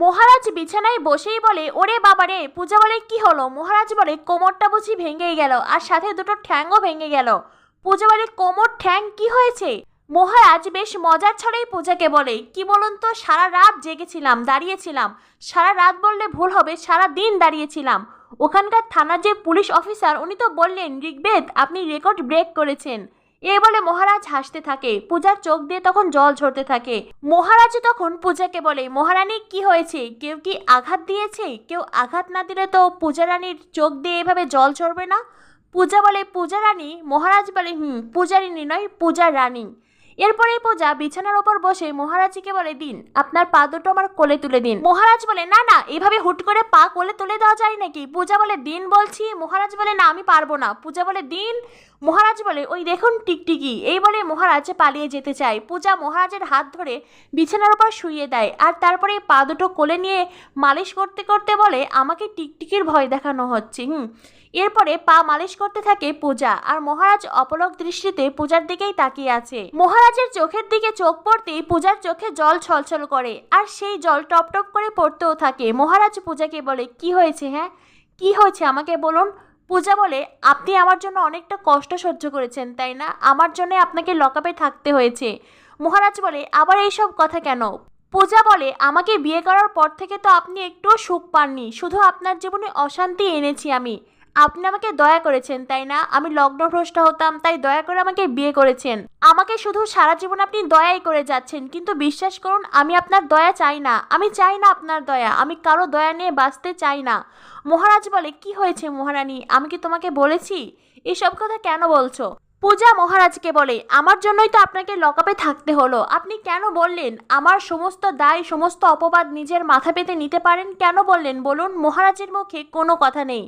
মহারাজ বিছানায় বসেই বলে, ওরে বাবা রে। পূজা বলে, কি হলো? মহারাজ বলে, কোমরটা বুঝি ভেঙেই গেল, আর সাথে দুটো ঠ্যাংও ভেঙে গেল। পূজা বলে, কোমর ঠ্যাং কি হয়েছে? মহারাজ বেশ মজার ছলেই পূজাকে বলে, কি বলুন তো, সারা রাত জেগেছিলাম, দাঁড়িয়েছিলাম। সারা রাত বললে ভুল হবে, সারা দিন দাঁড়িয়েছিলাম। ওখানকার থানার যে পুলিশ অফিসার, উনি তো বললেন, ঋগ্বেদ, আপনি রেকর্ড ব্রেক করেছেন। এই বলে মহারাজ হাসতে থাকে। পূজার চোখ দিয়ে তখন জল ঝরতে থাকে। মহারাজ তখন পূজাকে বলে, মহারানী কি হয়েছে? কেউ কি আঘাত দিয়েছে? কেউ আঘাত না দিলে তো পূজা রানীর চোখ দিয়ে এভাবে জল ঝরবে না। পূজা বলে, পূজা রানী? মহারাজ বলে, পূজারিনী নয়, পূজা রানী। এরপরেই পূজা বিছানার ওপর বসে মহারাজকে বলে, দিন আপনার পা দুটো আমার কোলে তুলে দিন। মহারাজ বলে, না না, এভাবে হুট করে পা কোলে তুলে দেওয়া যায় নাকি? পূজা বলে, দিন বলছি। মহারাজ বলে, না আমি পারবো না। পূজা বলে, দিন। মহারাজ বলে, ওই দেখুন টিকটিকি। এই বলে মহারাজ পালিয়ে যেতে চায়। পূজা মহারাজের হাত ধরে বিছানার ওপর শুইয়ে দেয়, আর তারপরে পা দুটো কোলে নিয়ে মালিশ করতে করতে বলে, আমাকে টিকটিকির ভয় দেখানো হচ্ছে। এরপরে পা মালিশ করতে থাকে পূজা, আর মহারাজ অপলক দৃষ্টিতে পূজার দিকেই তাকিয়ে আছে। মহারাজের চোখের দিকে চোখ পড়তেই পূজার চোখে জল ছলছল করে, আর সেই জল টপ টপ করে পড়তেও থাকে। মহারাজ পূজাকে বলে, কি হয়েছে? হ্যাঁ, কি হয়েছে আমাকে বলুন। পূজা বলে, আপনি আমার জন্য অনেকটা কষ্ট সহ্য করেছেন, তাই না? আমার জন্য আপনাকে লকআপে থাকতে হয়েছে। মহারাজ বলে, আবার এইসব কথা কেন? পূজা বলে, আমাকে বিয়ে করার পর থেকে তো আপনি একটুও সুখ পাননি, শুধু আপনার জীবনে অশান্তি এনেছি আমি। আপনি আমাকে দয়া করেছেন, তাই না? আমি লগ্নভ্রষ্ট হতাম, তাই দয়া করে আমাকে বিয়ে করেছেন। আমাকে শুধু সারা জীবন আপনি দয়াই করে যাচ্ছেন, কিন্তু বিশ্বাস করুন, আমি আপনার দয়া চাই না। আমি চাই না আপনার দয়া, আমি কারো দয়া নিয়ে বাঁচতে চাই না। মহারাজ বলে, কি হয়েছে মহারানী? আমি কি তোমাকে বলেছি? এসব কথা কেন বলছো? পূজা মহারাজকে বলে, আমার জন্যই তো আপনাকে লকআপে থাকতে হলো। আপনি কেন বললেন? আমার সমস্ত দায়, সমস্ত অপবাদ নিজের মাথা পেতে নিতে পারেন, কেন বললেন বলুন? মহারাজের মুখে কোনো কথা নেই।